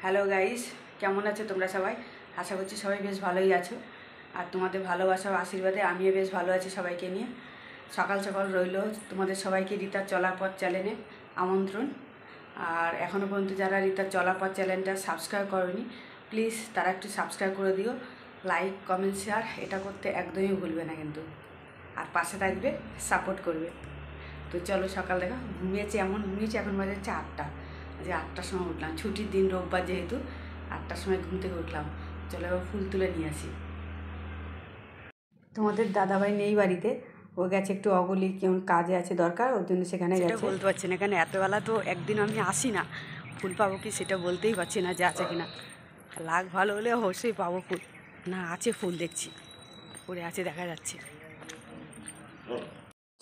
Hello guys, কেমন আছো তোমরা সবাই? আশা করছি সবাই বেশ ভালোই আছো। আর তোমাদের ভালোবাসা ও আশীর্বাদে আমিও বেশ ভালো আছি সবাইকে নিয়ে। সকাল সকাল রইল তোমাদের সবাইকে রিতার চলার পথ চ্যানেলে আমন্ত্রণ। আর এখনও পর্যন্ত যারা রিতার চলার পথ চ্যানেলটা সাবস্ক্রাইব করোনি, প্লিজ তারা একটু সাবস্ক্রাইব করে দিও। লাইক, কমেন্ট, শেয়ার এটা করতে একদমই ভুলবে না কিন্তু। আর পাশে থাকবে, সাপোর্ট করবে। তো চলো, সকাল দেখা ঘুমিয়েছি, এখন বাজে 8টা। যে 8টার সময় উঠলাম, ছুটির দিন, রোববার যেহেতু 8টার সময় ঘুম থেকে উঠলাম। চলো এবার ফুল তুলে নিয়ে আসি। তোমাদের দাদাভাই নেই বাড়িতে, ও গেছে একটু অগলি কেমন কাজে আছে দরকার, ওর জন্য সেখানে গেছে। বলতে পারছি না, এখানে এতবেলা তো একদিন আমি আসি না, ফুল পাবো কি সেটা বলতেই পারছি না যে আছে কিনা। লাগ ভালো হলে অবশ্যই পাবো ফুল। না আছে ফুল, দেখছি পড়ে আছে, দেখা যাচ্ছে।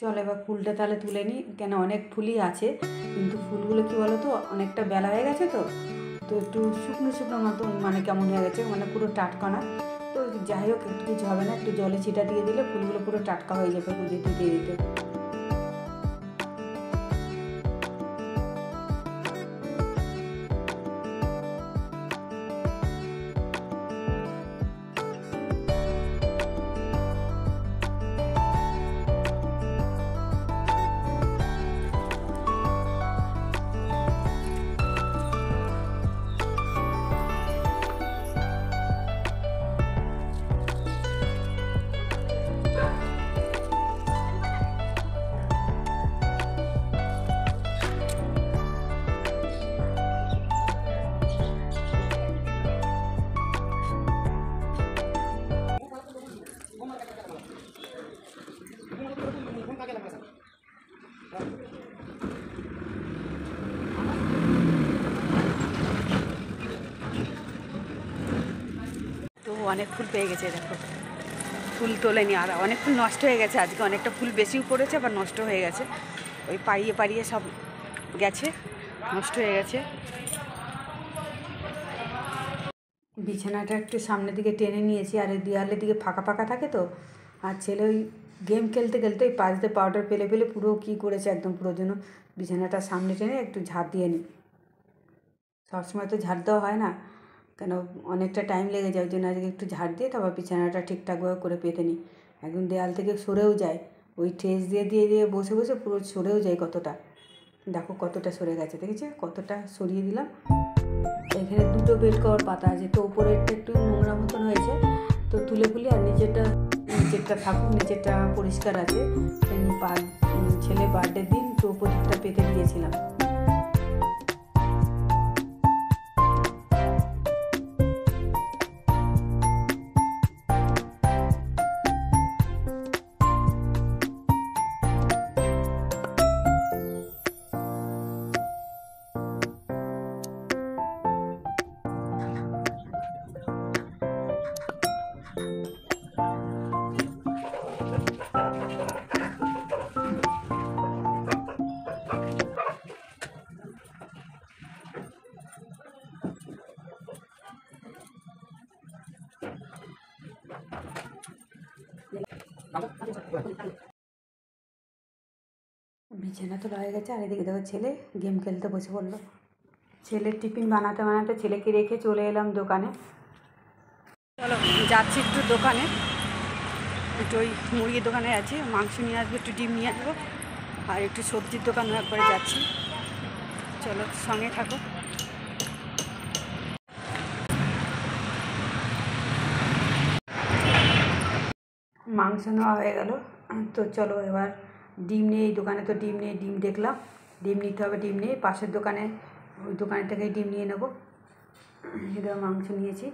চল এবার ফুলটা তাহলে তুলে নিই, কেন অনেক ফুলই আছে, কিন্তু ফুলগুলো কি বলো তো, অনেকটা বেলা হয়ে গেছে তো একটু শুকনো শুকনো মতন, মানে কেমন হয়ে গেছে, মানে পুরো টাটকা না। তো যাই হোক, একটু কিছু হবে না, একটু জলে ছিটা দিয়ে দিলে ফুলগুলো পুরো টাটকা হয়ে যাবে পুজোতে দিয়ে দিতে। তো অনেক ফুল পেয়ে গেছে, দেখো ফুল তোলেনি, আর অনেক ফুল নষ্ট হয়ে গেছে আজকে, অনেকটা ফুল বেশিও পড়েছে আবার নষ্ট হয়ে গেছে, ওই পাড়িয়ে পাড়িয়ে সব গেছে, নষ্ট হয়ে গেছে। বিছানাটা একটু সামনের দিকে টেনে নিয়েছি, আর এই দেওয়ালের দিকে ফাঁকা ফাঁকা থাকে তো, আর ছেলে ওই গেম খেলতে খেলতে ওই পাশ দিয়ে পাউডার ফেলে ফেলে পুরো কী করেছে একদম, পুরো জন্য বিছানাটা সামনে টেনে একটু ঝাড় দিয়ে নিই। সবসময় তো ঝাড় দেওয়া হয় না, কেন অনেকটা টাইম লেগে যায়, ওই জন্য আজকে একটু ঝাড় দিয়ে তারপর বিছানাটা ঠিকঠাকভাবে করে পেতে নিই। একদম দেয়াল থেকে সরেও যায়, ওই ঠেস দিয়ে দিয়ে দিয়ে বসে বসে পুরো সরেও যায় কতটা, দেখো কতটা সরে গেছে, দেখেছে কতটা সরিয়ে দিলাম। এখানে দুটো বেড কভার পাতা আছে, তো ওপরেরটা একটু নোংরা মতন হয়েছে, তো তুলে ফুলি, আর নিচেরটা থাকুক, নিচেরটা পরিষ্কার আছে। ছেলে বার্থডের দিন তো ওপরেরটা পেতে দিয়েছিলাম। বিছানা তো হয়ে গেছে, আর এদিকে দেখো ছেলে গেম খেলতে বসে পড়লো। ছেলের টিফিন বানাতে বানাতে ছেলেকে রেখে চলে এলাম দোকানে। চলো যাচ্ছি একটু দোকানে, একটু ওই মুরগির দোকানে আছি, মাংস নিয়ে আসবো, একটু ডিম নিয়ে আসবো, আর একটু সবজির দোকানও একবারে যাচ্ছি। চলো সঙ্গে থাকো। মাংস নেওয়া হয়ে গেল, তো চলো এবার ডিম নিয়ে, এই দোকানে তো ডিম নিয়ে, ডিম দেখলাম, ডিম নিতে হবে, ডিম নিয়ে পাশের দোকানে, ওই দোকানের থেকেই ডিম নিয়ে নেবো। এবার মাংস নিয়েছি,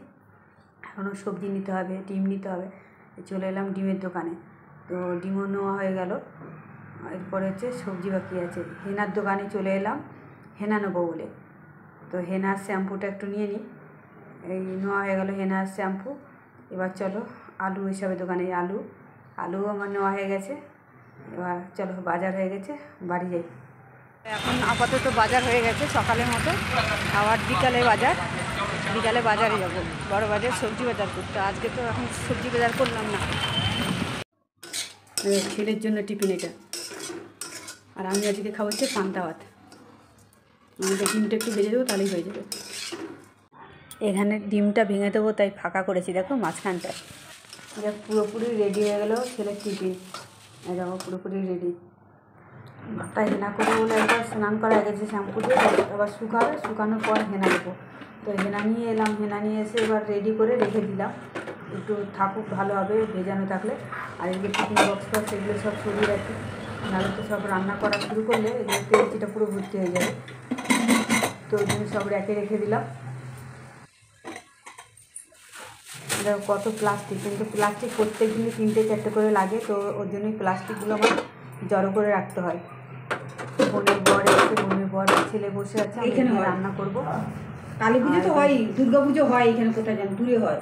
এখনও সবজি নিতে হবে, ডিম নিতে হবে, চলে এলাম ডিমের দোকানে। তো ডিমও নেওয়া হয়ে গেল, এরপরে হচ্ছে সবজি বাকি আছে। হেনার দোকানে চলে এলাম, হেনা নেবো বলে। তো হেনার শ্যাম্পুটা একটু নিয়ে নিই, এই নেওয়া হয়ে গেল হেনার শ্যাম্পু। এবার চলো আলু হিসাবে দোকানে, আলুও আমার নেওয়া হয়ে গেছে। এবার চলো, বাজার হয়ে গেছে, বাড়ি যাই। এখন আপাতত বাজার হয়ে গেছে সকালের মতো, আবার বিকালে বাজারে যাবো, বড় বাজার সবজি বাজার করতে। আজকে তো এখন সবজি বাজার করলাম না। ছেলের জন্য টিফিন এটা, আর আমি আজকে খাবো হচ্ছে পান্তা ভাত। আমাদের ডিমটা একটু ভেজে দেবো, তাহলেই হয়ে যাবে। এখানে ডিমটা ভেঙে দেবো তাই ফাঁকা করেছি, দেখো মাঝখানটা। এটা পুরোপুরি রেডি হয়ে গেল ছেলের টিফিন। দেখো পুরোপুরি রেডি। মাথায় হেনা করবো বলে একবার স্নান করা গেছে শ্যাম্পু দিয়ে, আবার শুকাবে, শুকানোর পর হেনা দেবো। তো হেনা নিয়ে এলাম, হেনা নিয়ে এসে এবার রেডি করে রেখে দিলাম, একটু থাকুক ভালো হবে ভেজানো থাকলে। আর এদিকে টিফিন বক্স ফক্স এগুলো সব সরিয়ে রাখি, নাহলে তো সব রান্না করা শুরু করলে এগুলো তেলচিটা পুরো ভর্তি হয়ে যাবে। তো ওই জন্য সব রেখে রেখে দিলাম। দেখো কত প্লাস্টিক, কিন্তু প্লাস্টিক প্রত্যেক দিনই 3-4টে করে লাগে, তো ওর জন্যই প্লাস্টিকগুলো আমার জড়ো করে রাখতে হয়। বোনের বর এসে, বোনের বর ছেলে বসে আছে, এখানে রান্না করবো। কালী পুজো তো হয়, দুর্গা পুজো হয় এখানে, কোথায় যেন দূরে হয়।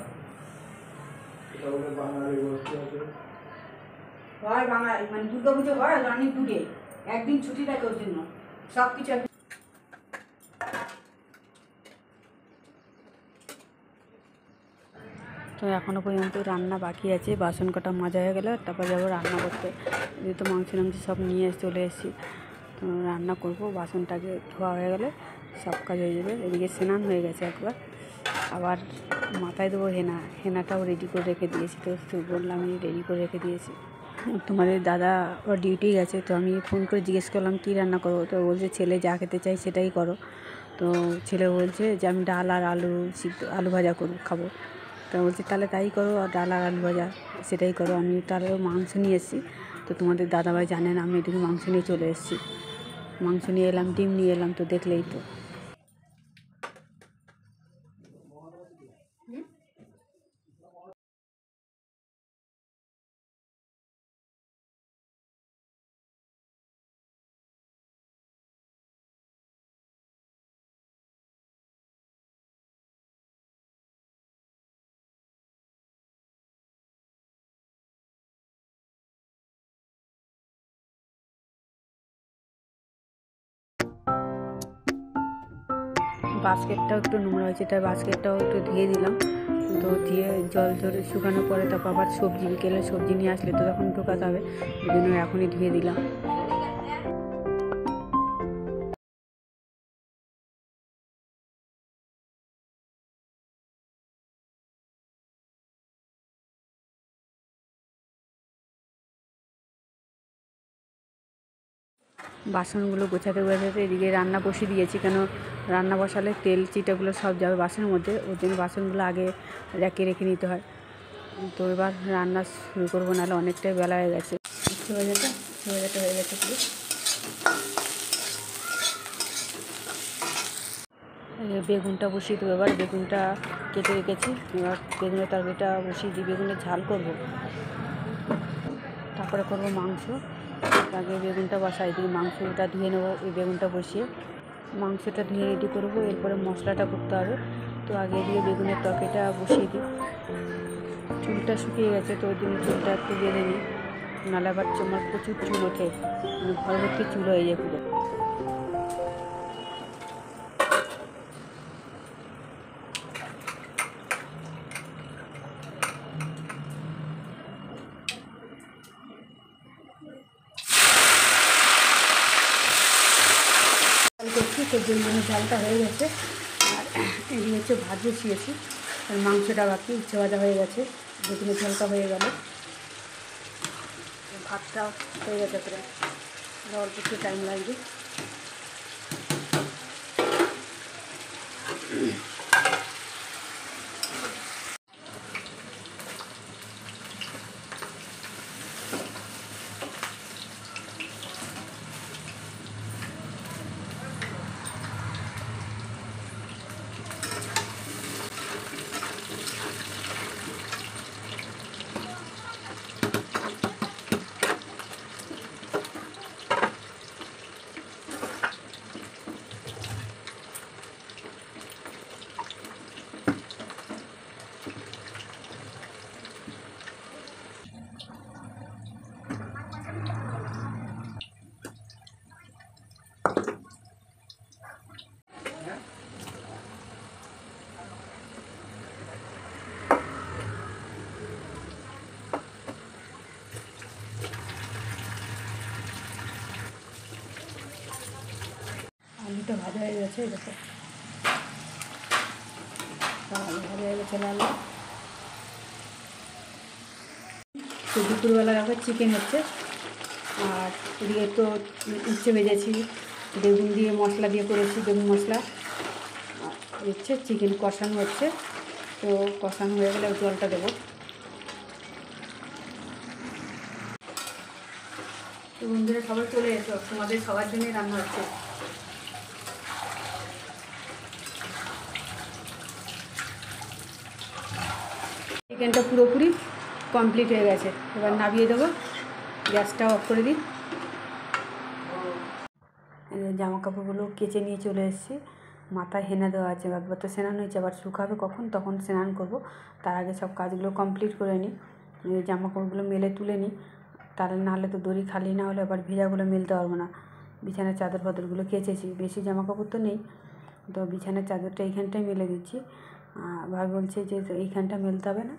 হয় বাঙালি, মানে দুর্গা পুজো হয় অনেক দূরে, একদিন ছুটি থাকে ওর জন্য সব কিছু। তো এখনও পর্যন্ত রান্না বাকি আছে, বাসন কটা মাজা হয়ে গেলে তারপর যাবো রান্না করতে। যেহেতু মাংস সব নিয়ে চলে এসেছি, তো রান্না করব। বাসনটাকে ধোয়া হয়ে গেলে সব কাজ হয়ে যাবে। এদিকে স্নান হয়ে গেছে একবার, আবার মাথায় দেবো হেনা, হেনাটাও রেডি করে রেখে দিয়েছি। তো বললাম আমি রেডি করে রেখে দিয়েছি। তোমাদের দাদা ওর ডিউটি গেছে, তো আমি ফোন করে জিজ্ঞেস করলাম কী রান্না করবো, তো বলছে ছেলে যা খেতে চাই সেটাই করো। তো ছেলে বলছে যে আমি ডাল আর আলু সিদ্ধ, আলু ভাজা খাবো। তো বলছি তাহলে তাই করো, আর ডাল আর আলু ভাজা সেটাই করো। আমি তাহলে মাংস নিয়ে এসেছি, তো তোমাদের দাদাভাই জানেন আমি এদিকে মাংস নিয়ে চলে এসেছি। মাংস নিয়ে এলাম, ডিম নিয়ে এলাম, তো দেখলেই তো। বাস্কেটটাও একটু নোংরা হয়েছে, তাই বাস্কেটটাও একটু ধুয়ে দিলাম। তো দিয়ে জল ধরে শুকানোর পরে তারপর আবার সবজি, বিকেলে সবজি নিয়ে আসলে তো তখন ঢোকাতে হবে, ওই জন্য এখনই ধুয়ে দিলাম। বাসনগুলো গোছাতে গোছাতে এদিকে রান্না বসিয়ে দিয়েছি, কেন রান্না বসালে তেল চিটাগুলো সব যাবে বাসনের মধ্যে, ওই জন্য বাসনগুলো আগে রেখে রেখে নিতে হয়। তো এবার রান্না শুরু করবো, নাহলে অনেকটাই বেলা হয়ে গেছে। হয়ে গেছে পুরো। বেগুনটা বসিয়ে দেবো, এবার বেগুনটা কেটে রেখেছি, এবার বেগুনের তরকারিটা বসিয়ে দিই। বেগুনের ঝাল করবো, তারপরে করবো মাংস। আগে বেগুনটা বসাই দিই, মাংসটা ধুয়ে নেবো, ওই বেগুনটা বসিয়ে মাংসটা ধুয়ে রেডি করবো, এরপরে মশলাটা করতে হবে। তো আগে দিয়ে বেগুনের তরকারিটা বসিয়ে দিই। চুলটা শুকিয়ে গেছে, তো ওই জন্য চুলটা একটু বেঁধে নিই, নাহলে আবার আমার প্রচুর চুল ওঠে, মানে ঘর ভর্তি চুল হয়ে যায় পুরো। করছি তো বেগুনের ঝালটা হয়ে গেছে, আর এই হচ্ছে ভাত বসিয়েছি, আর মাংসটা বাকি, উচ্ছে ভাজা হয়ে গেছে, বেগুনের ঝালটা হয়ে গেল, ভাতটা হয়ে গেছে প্রায়, অল্প একটু টাইম লাগবে। আলুটা ভাজা হয়ে গেছে, দেখো হয়ে গেছে লাল। তো দুপুরবেলা দেখো চিকেন হচ্ছে, আর এদিকে তো উচ্ছে ভেজেছি, বেগুন দিয়ে মশলা দিয়ে করেছি, বেগুন মশলা হচ্ছে, চিকেন কষানো হচ্ছে। তো কষানো হয়ে গেলে জলটা দেবো। তো বন্ধুরা সবাই চলে এসো, তোমাদের সবার জন্যই রান্না হচ্ছে। চিকেনটা পুরোপুরি কমপ্লিট হয়ে গেছে, এবার নামিয়ে দেবো, গ্যাসটা অফ করে দিই। জামা কাপড়গুলো কেচে নিয়ে চলে এসেছি, মাথায় হেনা দেওয়া আছে, একবার তো স্নান হয়েছে, আবার শুকাবে কখন, তখন স্নান করব। তার আগে সব কাজগুলো কমপ্লিট করে নিই, জামা কাপড়গুলো মেলে তুলে নিই, তার নাহলে তো দড়ি খালি না হলে আবার ভেজাগুলো মেলতে পারবো না। বিছানার চাদর ফাদরগুলো কেচেছি, বেশি জামা কাপড় তো নেই, তো বিছানার চাদরটা এইখানটায় মেলে দিচ্ছি। ভাই বলছে যে এইখানটা মেলতে হবে না,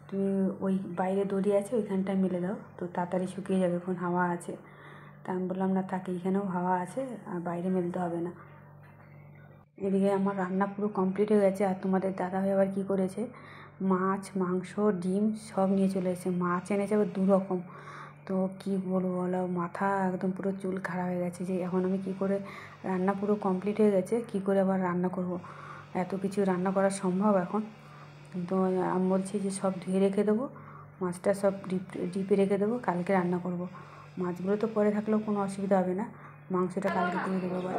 তুমি ওই বাইরে দড়ি আছে ওইখানটায় মেলে দাও, তো তাড়াতাড়ি শুকিয়ে যাবে, এখন হাওয়া আছে। তা আমি বললাম না থাক, এইখানেও হাওয়া আছে, আর বাইরে মেলতে হবে না। এদিকে আমার রান্না পুরো কমপ্লিট হয়ে গেছে। আর তোমাদের দাদাভাই আবার কী করেছে, মাছ, মাংস, ডিম সব নিয়ে চলে এসেছে। মাছ এনেছে আবার 2 রকম। তো কী বলবো বলো, মাথা একদম পুরো চুল খাড়া হয়ে গেছে যে এখন আমি কী করে, রান্না পুরো কমপ্লিট হয়ে গেছে, কী করে আবার রান্না করব, এত কিছু রান্না করা সম্ভব এখন? তো আমি বলছি যে সব ধুয়ে রেখে দেবো, মাছটা সব ডিপে রেখে দেবো, কালকে রান্না করব। মাছগুলো তো পরে থাকলেও কোনো অসুবিধা হবে না, মাংসটা কালকে দিয়ে দেবো আবার।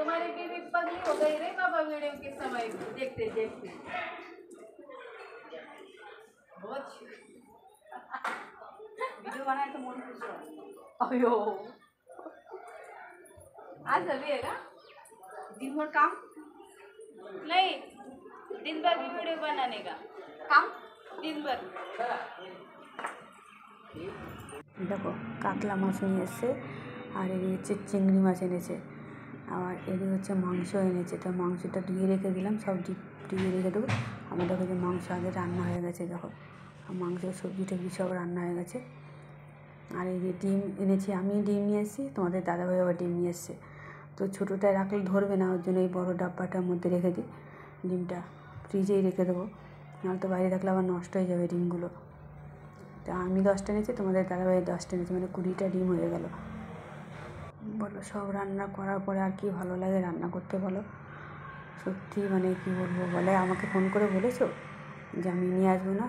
तुम्हारी बीवी पगली हो गई रे बाबा वीडियो के समय देखते देखते। बहुत वीडियो बनाए तो मन खुश हो। अयो आज अभी है ना दिन भर काम नहीं, दिन भर की वीडियो बनाने का काम दिन भर। দেখো কাতলা মাছ নিয়ে এসছে, আর এদিকে হচ্ছে চিংড়ি মাছ এনেছে, আর এদিকে হচ্ছে মাংস এনেছে। তো মাংসটা ধুয়ে রেখে দিলাম, সব ধুয়ে রেখে দেবো। আমার দেখো যে মাংস আগে রান্না হয়ে গেছে, দেখো মাংস সবজি টবজি সব রান্না হয়ে গেছে। আর এই যে ডিম এনেছি, আমি ডিম নিয়ে এসেছি, তোমাদের দাদাভাই আবার ডিম নিয়ে এসছে। তো ছোটোটায় রাখলে ধরবে না, ওর জন্য এই বড়ো ডাব্বাটার মধ্যে রেখে দিই, ডিমটা ফ্রিজেই রেখে দেবো, নাহলে তো বাইরে থাকলে আবার নষ্ট হয়ে যাবে ডিমগুলো। তা আমি 10টা এনেছি, তোমাদের দাদাভাই 10টা এনেছি, মানে 20টা ডিম হয়ে গেল। বলো সব রান্না করার পরে আর কি ভালো লাগে রান্না করতে বলো, সত্যি মানে কী বলবো, বলে আমাকে ফোন করে বলেছো যে আমি নিয়ে আসবো না,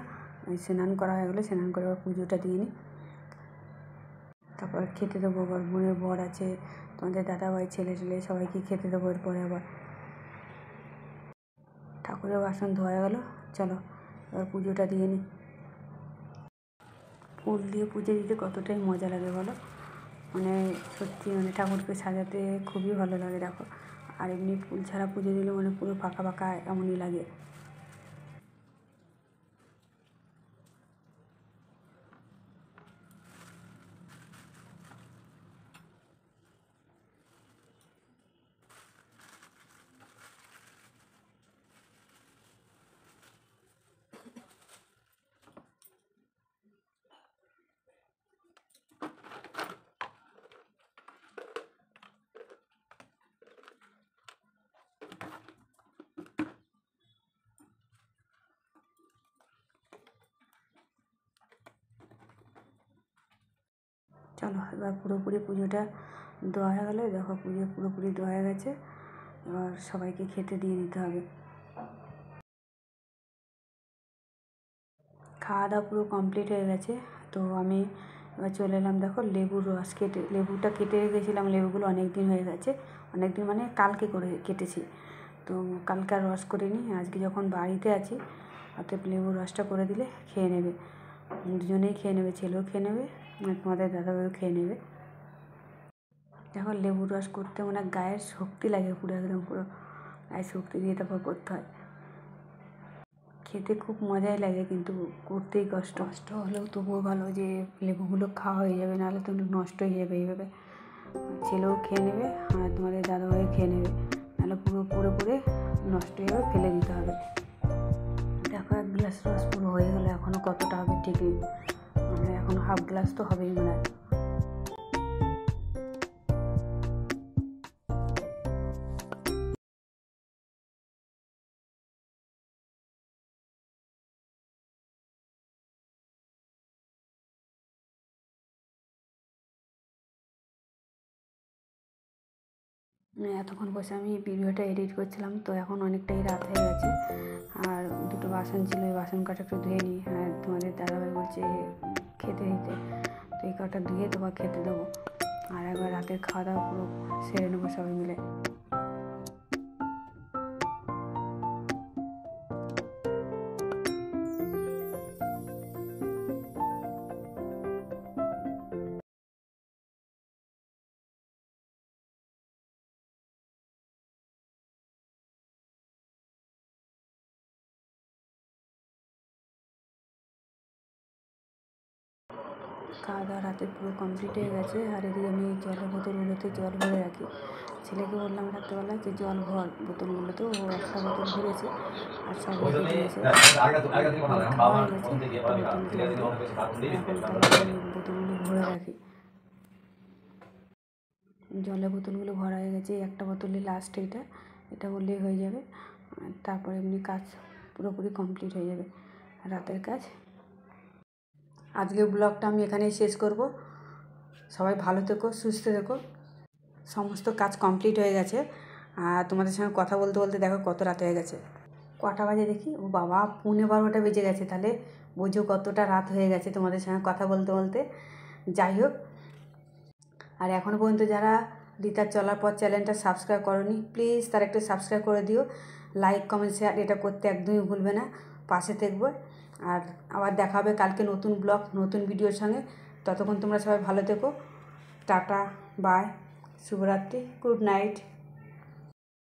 স্নান করা হয়ে গেলো, স্নান করে আবার পুজোটা দিয়ে নিই, তারপর খেতে দেবো। আবার বোনের বর আছে, তোমাদের দাদাভাই ছেলে ছেলে সবাইকে খেতে দেবো। এরপরে আবার ঠাকুরের বাসন ধোয়া গেলো, চলো এবার পুজোটা দিয়ে নিই। ফুল দিয়ে পুজো দিতে কতটাই মজা লাগে বলো, মানে সত্যি মানে ঠাকুরকে সাজাতে খুবই ভালো লাগে দেখো। আর এমনি ফুল ছাড়া পুজো দিলে মানে পুরো ফাঁকা ফাঁকা এমনই লাগে। চলো এবার পুরোপুরি পুজোটা দেওয়া হয়ে গেলো, দেখো পুজো পুরোপুরি দেওয়া হয়ে গেছে, এবার সবাইকে খেতে দিয়ে দিতে হবে। খাওয়া দাওয়া পুরো কমপ্লিট হয়ে গেছে। তো আমি এবার চলে এলাম, দেখো লেবুর রস লেবুটা কেটে রেখেছিলাম, লেবুগুলো অনেক দিন হয়ে গেছে, অনেক দিন মানে কালকে করে কেটেছি, তো কালকে আর রস করে নিই, আজকে যখন বাড়িতে আছি অতএব লেবুর রসটা করে দিলে খেয়ে নেবে, দুজনেই খেয়ে নেবে, ছেলেও খেয়ে নেবে আর তোমাদের দাদাভাইও খেয়ে নেবে। দেখো লেবুর রস করতে মানে গায়ের শক্তি লাগে, পুরো একদম পুরো গায়ের শক্তি দিয়ে তারপর করতে হয়। খেতে খুব মজাই লাগে, কিন্তু করতেই কষ্ট হলেও তবুও ভালো যে লেবুগুলো খাওয়া হয়ে যাবে, নাহলে তো নষ্ট হয়ে যাবে এইভাবে। ছেলেও খেয়ে নেবে আর তোমাদের দাদাভাইও খেয়ে নেবে, নাহলে পুরো নষ্ট হয়ে যাবে, ফেলে দিতে হবে। দেখো 1 গ্লাস রস পুরো হয়ে গেলো, এখনও কতটা হবে ঠিক নেই, মানে এখনও হাফ গ্লাস তো হবেই মনে হয়। এতক্ষণ বসে আমি ভিডিওটা এডিট করছিলাম, তো এখন অনেকটাই রাত হয়ে গেছে। আর দুটো বাসন ছিল, ওই বাসন কটা একটু ধুয়ে নিই। আর তোমাদের দাদাভাই বলছে খেতে দিতে, তো এই কটা ধুয়ে তোমার খেতে দেবো। আর একবার রাতের খাওয়া দাওয়া পুরো সেরে নেবো সবাই মিলে। খাওয়া দাওয়া রাতে পুরো কমপ্লিট হয়ে গেছে। আর এদিকে আমি জলের বোতলগুলোতে জল ভরে রাখি। ছেলেকে বললাম রাত্রেবেলা যে জল ভর বোতলগুলোতে, ও একটা বোতল ভরেছে আর সব রেখে দিয়েছে। খাওয়া হয়ে গেছে, বোতল দিয়ে এখন তাহলে বোতলগুলো ভরে রাখি। জলের বোতলগুলো ভরা হয়ে গেছে, একটা বোতলে লাস্ট এটা বললেই হয়ে যাবে। তারপরে এমনি কাজ পুরোপুরি কমপ্লিট হয়ে যাবে রাতের কাজ। আজকের ব্লগটা আমি এখানেই শেষ করব। সবাই ভালো থেকো, সুস্থ থেকো। সমস্ত কাজ কমপ্লিট হয়ে গেছে। আর তোমাদের সঙ্গে কথা বলতে বলতে দেখো কত রাত হয়ে গেছে। কটা বাজে দেখি, ও বাবা 11:15 বেজে গেছে। তাহলে বোঝো কতটা রাত হয়ে গেছে তোমাদের সঙ্গে কথা বলতে বলতে। যাই হোক, আর এখনও পর্যন্ত যারা রিতার চলার পর চ্যানেলটা সাবস্ক্রাইব করোনি, প্লিজ তারা একটু সাবস্ক্রাইব করে দিও। লাইক, কমেন্ট, শেয়ার এটা করতে একদমই ভুলবে না। পাশে থাকবে। আর আবার দেখা হবে কালকে নতুন ব্লগ, নতুন ভিডিওর সঙ্গে। ততক্ষণ তোমরা সবাই ভালো থেকো। টাটা, বাই, শুভরাত্রি, গুড নাইট।